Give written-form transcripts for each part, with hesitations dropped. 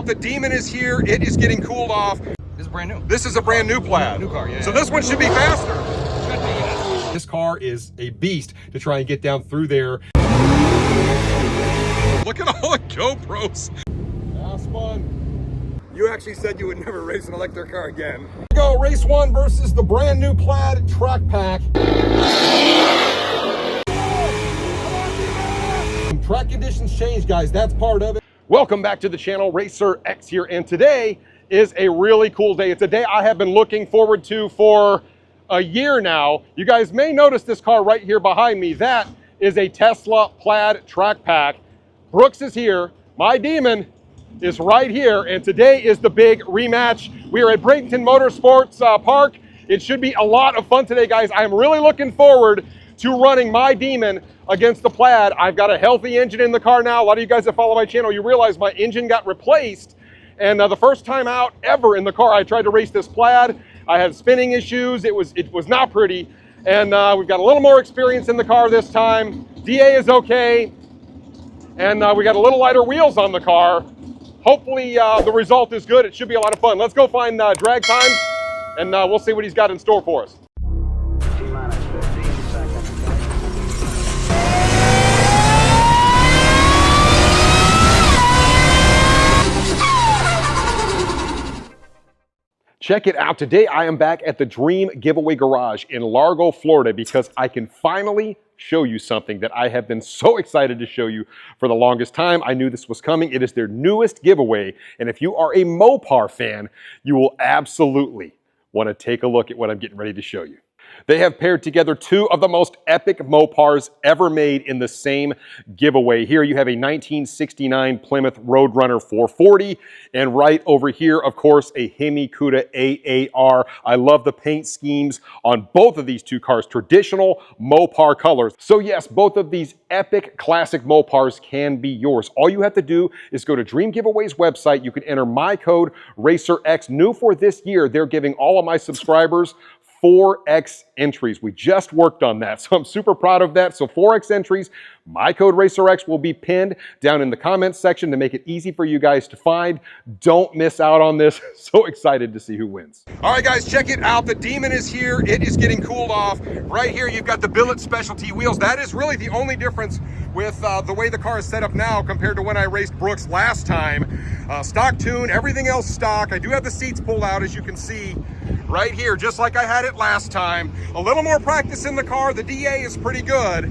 The Demon is here. It is getting cooled off. This is brand new. This is a brand new Plaid. New car, yeah. So this one should be faster. Should be, yeah. This car is a beast to try and get down through there. Look at all the GoPros. Ah, spun. You actually said you would never race an electric car again. Here we go, race one versus the brand new Plaid Track Pack. Track conditions change, guys. That's part of it. Welcome back to the channel. Racerx here, and today is a really cool day. It's a day I have been looking forward to for a year now. You guys may notice this car right here behind me. That is a Tesla Plaid Track Pack. Brooks is here. My Demon is right here, and today is the big rematch. We are at Bradenton Motorsports Park. It should be a lot of fun today, guys. I am really looking forward to running my Demon against the Plaid. I've got a healthy engine in the car now. A lot of you guys that follow my channel, you realize my engine got replaced. And the first time out ever in the car, I tried to race this Plaid. I had spinning issues. It was not pretty. And we've got a little more experience in the car this time. DA is okay. And we got a little lighter wheels on the car. Hopefully the result is good. It should be a lot of fun. Let's go find Dragtimes, and we'll see what he's got in store for us. Check it out. Today I am back at the Dream Giveaway Garage in Largo, Florida, because I can finally show you something that I have been so excited to show you for the longest time. I knew this was coming. It is their newest giveaway, and if you are a Mopar fan, you will absolutely want to take a look at what I'm getting ready to show you. They have paired together two of the most epic Mopars ever made in the same giveaway. Here you have a 1969 Plymouth Roadrunner 440, and right over here, of course, a Hemi Cuda AAR. I love the paint schemes on both of these two cars, traditional Mopar colors. So yes, both of these epic classic Mopars can be yours. All you have to do is go to Dream Giveaway's website. You can enter my code RACERX. New for this year, they're giving all of my subscribers 4X entries. We just worked on that, so I'm super proud of that. So 4X entries, my code RACERX will be pinned down in the comments section to make it easy for you guys to find. Don't miss out on this. So excited to see who wins. All right, guys, check it out. The Demon is here. It is getting cooled off. Right here, you've got the billet specialty wheels. That is really the only difference with the way the car is set up now compared to when I raced Brooks last time. Stock tune, everything else stock. I do have the seats pulled out, as you can see right here, just like I had it last time. A little more practice in the car. The DA is pretty good.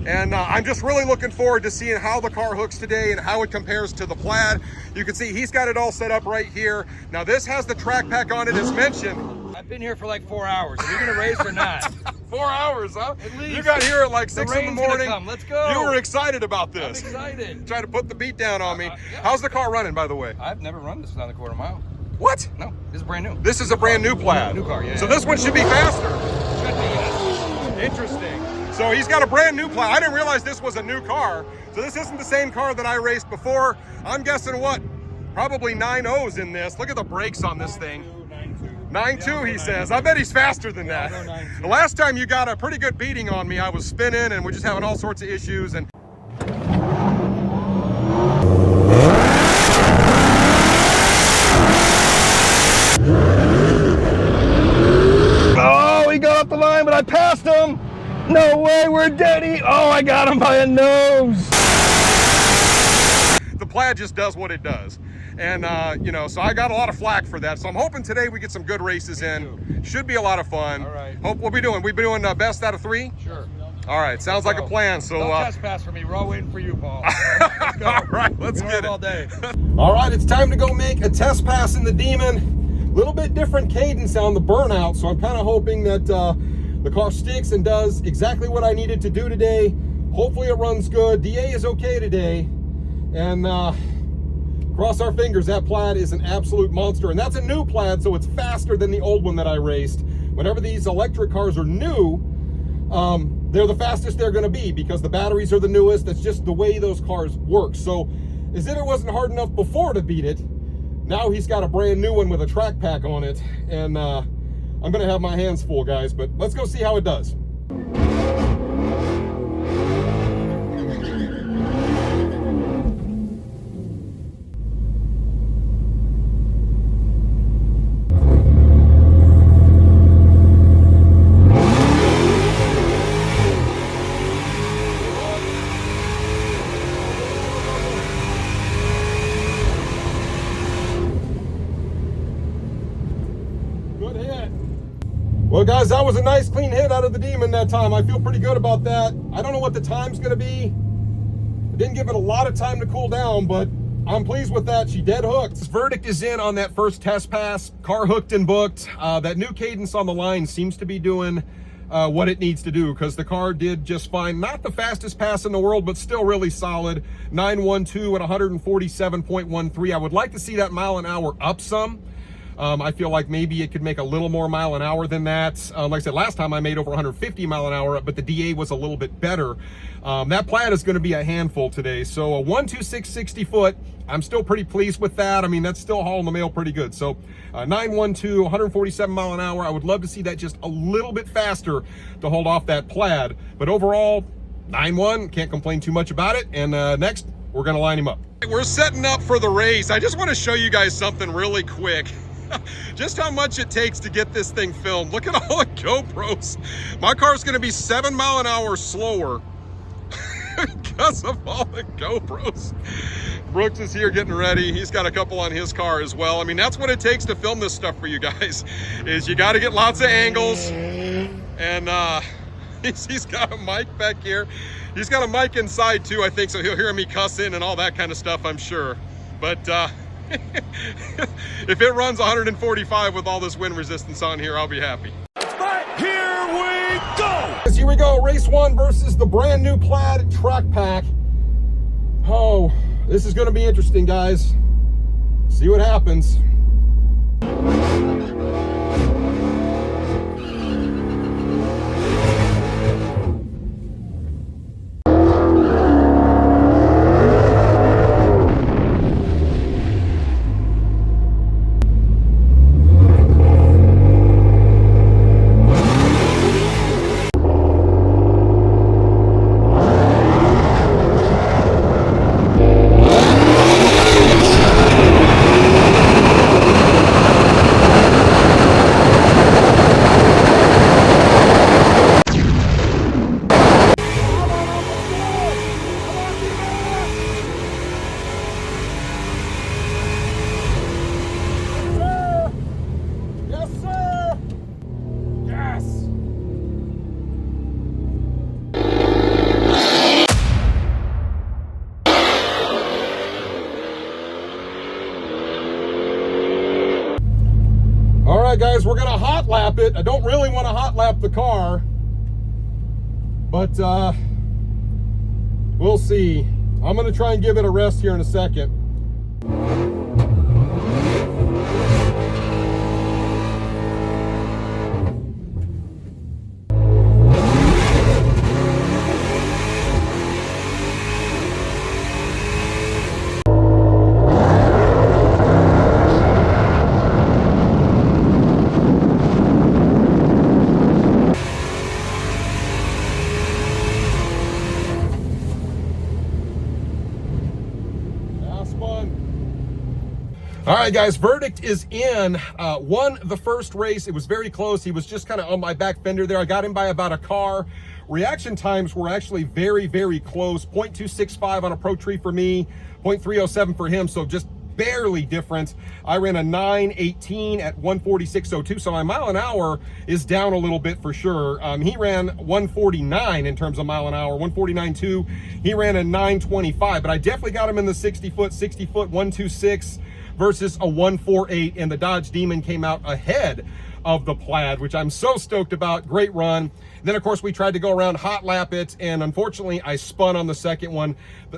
And I'm just really looking forward to seeing how the car hooks today and how it compares to the Plaid. You can see he's got it all set up right here. Now this has the track pack on it, as mentioned. I've been here for like 4 hours. Are you gonna race or not? 4 hours, huh? At least. You got here at like 6 in the morning. Come. Let's go. You were excited about this. I'm excited. Trying to put the beat down on me. Yeah. How's the car running, by the way? I've never run this without a quarter mile. What? No, this is brand new. This is a brand new Plaid. New car, yeah. So this one should be faster. Should be, yeah. Interesting. So he's got a brand new Plaid. I didn't realize this was a new car. So this isn't the same car that I raced before. I'm guessing what? Probably 9.0s in this. Look at the brakes on this thing. 9.2 he says. I bet he's faster than that. The last time you got a pretty good beating on me, I was spinning and we're just having all sorts of issues. And oh, he got off the line, but I passed him. No way, we're dead. Oh, I got him by a nose. the Plaid just does what it does. And, you know, so I got a lot of flack for that. So I'm hoping today we get some good races in. Should be a lot of fun. All right. Hope we'll be doing best out of 3? Sure. All right, sounds like a plan. So don't trespass for me. We're all waiting for you, Paul. Let's go. All right, let's get it. All day. All right, it's time to go make a test pass in the Demon. A little bit different cadence on the burnout, so I'm kind of hoping that the car sticks and does exactly what I needed to do today. Hopefully it runs good. DA is okay today. And cross our fingers, that Plaid is an absolute monster. And that's a new Plaid, so it's faster than the old one that I raced. Whenever these electric cars are new, they're the fastest they're going to be because the batteries are the newest. That's just the way those cars work. So as if it wasn't hard enough before to beat it, now he's got a brand new one with a track pack on it. And I'm going to have my hands full, guys, but let's go see how it does. Well, guys, that was a nice clean hit out of the Demon that time. I feel pretty good about that. I don't know what the time's going to be. I didn't give it a lot of time to cool down, but I'm pleased with that. She dead hooked. This verdict is in on that first test pass. Car hooked and booked. That new cadence on the line seems to be doing what it needs to do, because the car did just fine. Not the fastest pass in the world, but still really solid. 912 at 147.13. I would like to see that mile an hour up some. I feel like maybe it could make a little more mile an hour than that. Like I said, last time I made over 150 mile an hour, but the DA was a little bit better. That Plaid is going to be a handful today. So a 126 60 foot, I'm still pretty pleased with that. I mean, that's still hauling the mail pretty good. So 912, 147 mile an hour. I would love to see that just a little bit faster to hold off that Plaid. But overall, 9-1, can't complain too much about it. And next, we're going to line him up. We're setting up for the race. I just want to show you guys something really quick. Just how much it takes to get this thing filmed. Look at all the GoPros. My car's going to be 7 mile an hour slower because of all the GoPros. Brooks is here getting ready. He's got a couple on his car as well. I mean, that's what it takes to film this stuff for you guys, is you got to get lots of angles. And he's got a mic back here. He's got a mic inside too, I think, so he'll hear me cussing and all that kind of stuff, I'm sure. But if it runs 145 with all this wind resistance on here, I'll be happy. Here we go! Here we go, race 1 versus the brand new Plaid Track Pack. Oh, this is going to be interesting, guys. See what happens. Guys, we're gonna hot lap it. I don't really want to hot lap the car, but we'll see. I'm gonna try and give it a rest here in a second. All right, guys, verdict is in. Won the first race. It was very close. He was just kind of on my back fender there. I got him by about a car. Reaction times were actually very, very close. 0.265 on a Pro Tree for me, 0.307 for him, so just barely different. I ran a 918 at 146.02, so my mile an hour is down a little bit for sure. He ran 149 in terms of mile an hour, 149.2. He ran a 925, but I definitely got him in the 60 foot, 126 versus a 148, and the Dodge Demon came out ahead of the Plaid, which I'm so stoked about. Great run. Then of course we tried to go around hot lap it, and unfortunately I spun on the second one.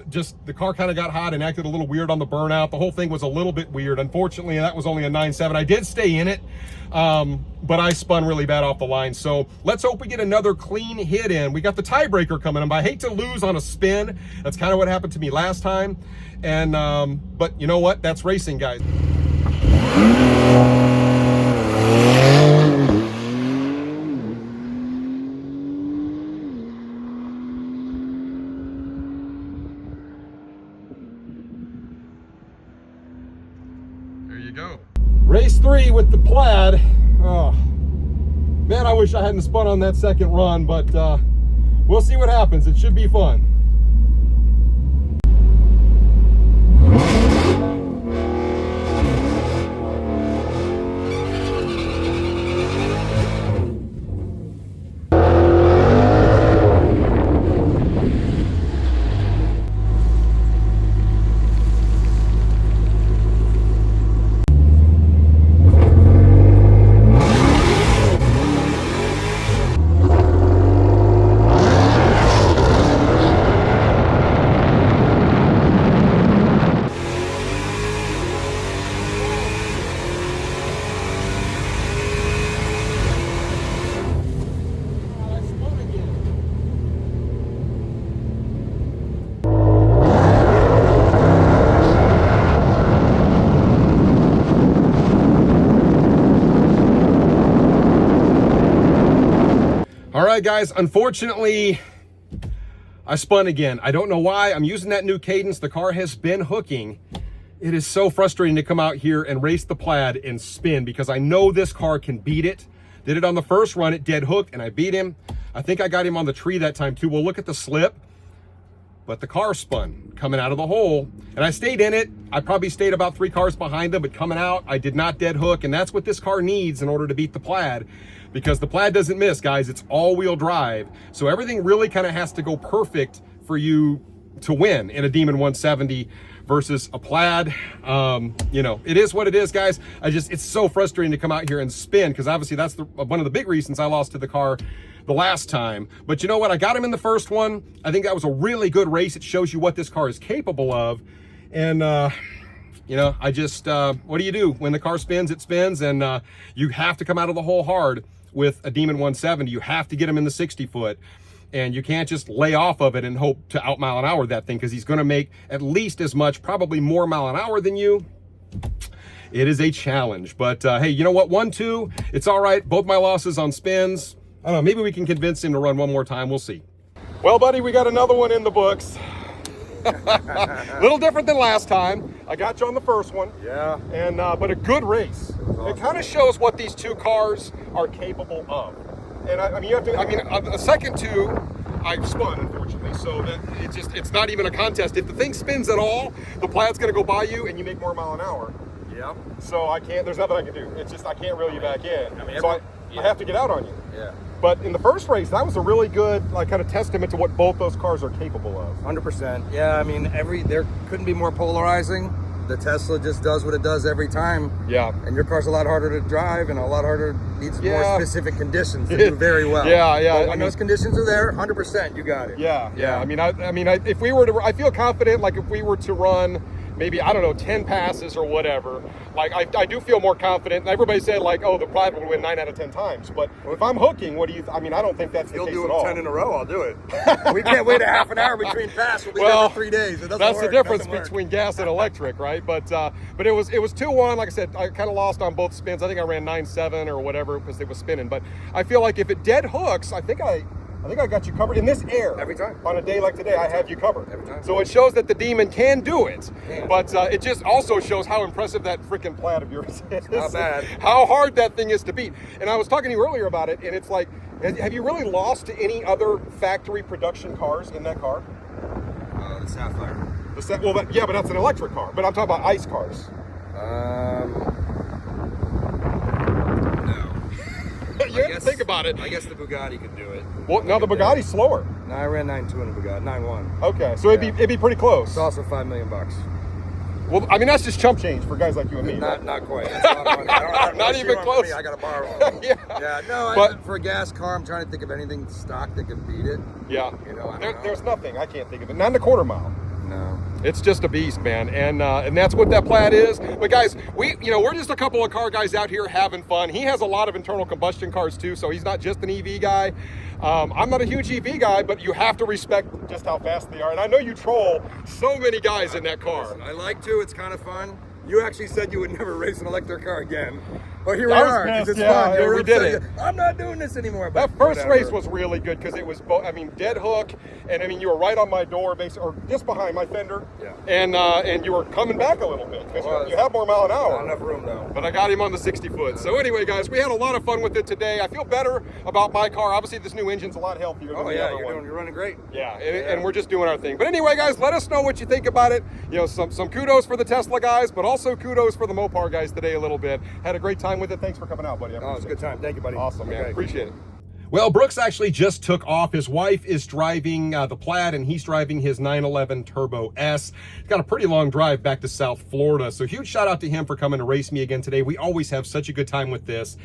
Just the car kind of got hot and acted a little weird on the burnout. The whole thing was a little bit weird. Unfortunately, that was only a 9.7. I did stay in it, but I spun really bad off the line. So let's hope we get another clean hit in. We got the tiebreaker coming in, but I hate to lose on a spin. That's kind of what happened to me last time. And but you know what? That's racing, guys. There you go. Race 3 with the Plaid. Oh, man, I wish I hadn't spun on that second run, but we'll see what happens. It should be fun. right, guys, unfortunately, I spun again. I don't know why. I'm using that new cadence. The car has been hooking. It is so frustrating to come out here and race the Plaid and spin because I know this car can beat it. Did it on the first run, it dead hooked, and I beat him. I think I got him on the tree that time too. Well, look at the slip. But the car spun coming out of the hole, and I stayed in it. I probably stayed about 3 cars behind them, but coming out, I did not dead hook, and that's what this car needs in order to beat the Plaid, because the Plaid doesn't miss, guys. It's all-wheel drive, so everything really kind of has to go perfect for you to win in a Demon 170 versus a Plaid. You know, it is what it is, guys. It's so frustrating to come out here and spin, because obviously that's one of the big reasons I lost to the car the last time. But you know what? I got him in the first one. I think that was a really good race. It shows you what this car is capable of. And, you know, what do you do? When the car spins, it spins, and you have to come out of the hole hard with a Demon 170. You have to get him in the 60 foot. And you can't just lay off of it and hope to out mile an hour that thing, because he's going to make at least as much, probably more mile an hour than you. It is a challenge. But hey, you know what? 1-2, it's all right. Both my losses on spins. I don't know, maybe we can convince him to run one more time. We'll see. Well, buddy, we got another one in the books. A little different than last time. I got you on the first one. Yeah. And but a good race. Awesome. It kind of shows what these two cars are capable of. And I mean, you have to. I mean, a second two, I spun, unfortunately. So that it's not even a contest. If the thing spins at all, the Plaid's going to go by you, and you make more mile an hour. Yeah. So I can't. There's nothing I can do. It's just I can't reel you back in. I mean, so I have to get out on you. Yeah. But in the first race, that was a really good, like, kind of testament to what both those cars are capable of. 100%. Yeah, I mean, there couldn't be more polarizing. The Tesla just does what it does every time. Yeah. And your car's a lot harder to drive and a lot harder, needs more specific conditions to do very well. But when those conditions are there, 100%, you got it. Yeah. I mean, if we were to, I feel confident, like, if we were to run maybe, I don't know, 10 passes or whatever, like, I do feel more confident. Everybody said, like, oh, the Plaid will win 9 out of 10 times. But if I'm hooking, what do you, I mean, I don't think that's the case at all. You'll do 10 in a row, I'll do it. We can't wait a half an hour between passes. We'll be there for 3 days. It doesn't that's work. The difference between gas and electric, right? But it was 2-1. Like I said, I kind of lost on both spins. I think I ran 9-7 or whatever because it was spinning. But I feel like if it dead hooks, I think I got you covered in this air. Every time. On a day like today, I have you covered. Every time. So it shows that the Demon can do it. But it just also shows how impressive that freaking Plaid of yours is. Not bad. How hard that thing is to beat. And I was talking to you earlier about it, and it's like, have you really lost to any other factory production cars in that car? The Sapphire. Yeah, but that's an electric car. But I'm talking about ICE cars. You have to think about it. I guess the Bugatti could do it. Well, no, the Bugatti's slower. No, I ran 9.2 in the Bugatti, 9.1. Okay, so it'd be pretty close. It's also $5 million. Well, I mean, that's just chump change for guys like you and me. Not quite. That's a lot of money. Not even close. I got to borrow one. No, for a gas car, I'm trying to think of anything stock that can beat it. Yeah. You know, there's nothing. I can't think of it. Not in the quarter mile. No. It's just a beast, man, and that's what that Plaid is. But guys, we're just a couple of car guys out here having fun. He has a lot of internal combustion cars too, so he's not just an EV guy. I'm not a huge EV guy, but you have to respect just how fast they are. And I know you troll so many guys in that car. I like to. It's kind of fun. You actually said you would never race an electric car again. Well, here we are. It's fun. We did it. I'm not doing this anymore. That first race was really good because it was, dead hook, and I mean, you were right on my door, basically, or just behind my fender. Yeah. And you were coming back a little bit because you have more mile an hour. Not enough room though. But I got him on the 60 foot. So anyway, guys, we had a lot of fun with it today. I feel better about my car. Obviously, this new engine's a lot healthier than the other one. You're running great. Yeah, and we're just doing our thing. But anyway, guys, let us know what you think about it. Some kudos for the Tesla guys, but also kudos for the Mopar guys today a little bit. Had a great time with it. Thanks for coming out, buddy. Oh, it was a good time. Thank you, buddy. Awesome, man. Appreciate it. Well, Brooks actually just took off. His wife is driving the Plaid, and he's driving his 911 Turbo S. He's got a pretty long drive back to South Florida, so huge shout out to him for coming to race me again today. We always have such a good time with this.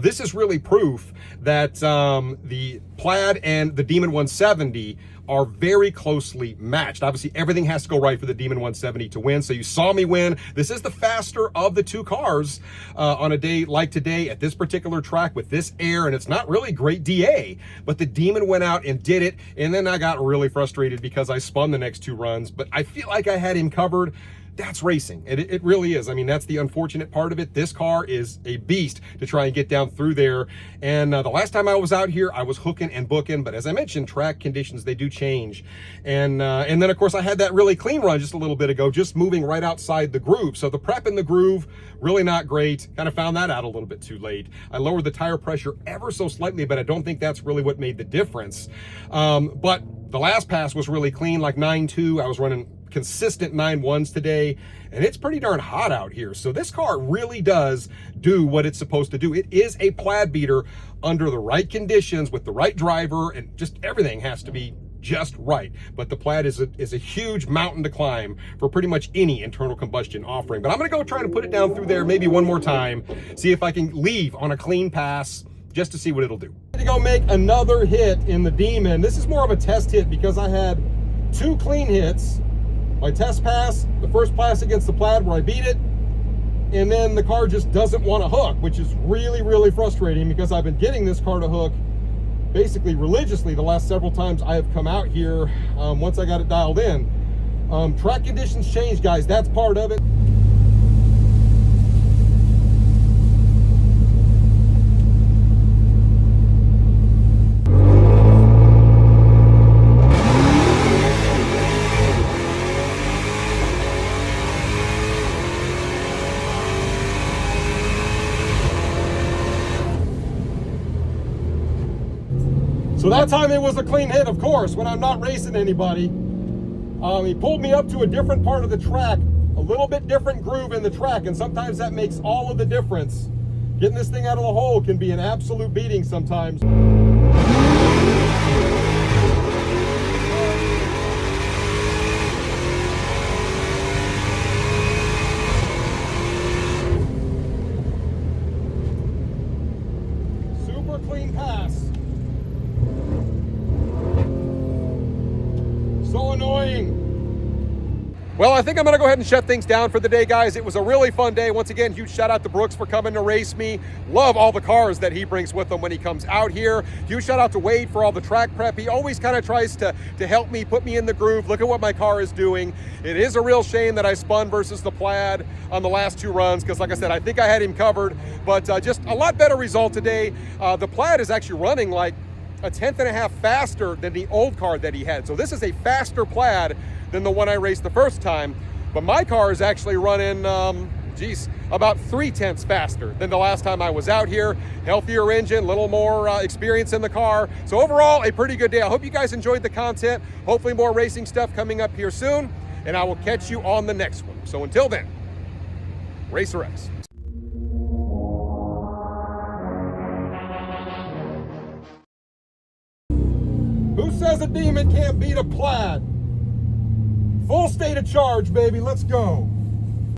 This is really proof that the Plaid and the Demon 170 are very closely matched. Obviously, everything has to go right for the Demon 170 to win. So you saw me win. This is the faster of the two cars on a day like today at this particular track with this air, and it's not really great DA, but the Demon went out and did it, and then I got really frustrated because I spun the next two runs, but I feel like I had him covered. that's racing. It really is. I mean, that's the unfortunate part of it. This car is a beast to try and get down through there. And the last time I was out here, I was hooking and booking. But as I mentioned, track conditions, they do change. And then, of course, I had that really clean run just a little bit ago, just moving right outside the groove. So the prep in the groove, really not great. Kind of found that out a little bit too late. I lowered the tire pressure ever so slightly, but I don't think that's really what made the difference. But the last pass was really clean, like 9.2. I was running consistent 9.1s today, and it's pretty darn hot out here. So this car really does do what it's supposed to do. It is a Plaid beater under the right conditions with the right driver, and just everything has to be just right. But the Plaid is a huge mountain to climb for pretty much any internal combustion offering. But I'm gonna go try to put it down through there maybe one more time, see if I can leave on a clean pass just to see what it'll do. I'm gonna go make another hit in the Demon. This is more of a test hit because I had 2 clean hits. My test pass, the first pass against the Plaid where I beat it, and then the car just doesn't want to hook, which is really, really frustrating because I've been getting this car to hook basically religiously the last several times I have come out here once I got it dialed in. Track conditions change, guys. That's part of it. So that time it was a clean hit, of course, when I'm not racing anybody. He pulled me up to a different part of the track, a little bit different groove in the track, and sometimes that makes all of the difference. Getting this thing out of the hole can be an absolute beating sometimes. Super clean pass. So annoying. Well, I think I'm gonna go ahead and shut things down for the day, guys. It was a really fun day. Once again, huge shout out to Brooks for coming to race me. Love all the cars that he brings with him when he comes out here. Huge shout out to Wade for all the track prep. He always kind of tries to help me, put me in the groove. Look at what my car is doing. It is a real shame that I spun versus the Plaid on the last 2 runs, because like I said, I think I had him covered, but just a lot better result today. The Plaid is actually running like a 1/10 and a half faster than the old car that he had. So this is a faster Plaid than the one I raced the first time. But my car is actually running, about 3/10 faster than the last time I was out here. Healthier engine, a little more experience in the car. So overall, a pretty good day. I hope you guys enjoyed the content. Hopefully more racing stuff coming up here soon, and I will catch you on the next one. So until then, Racerx. Who says a Demon can't beat a Plaid? Full state of charge, baby. Let's go.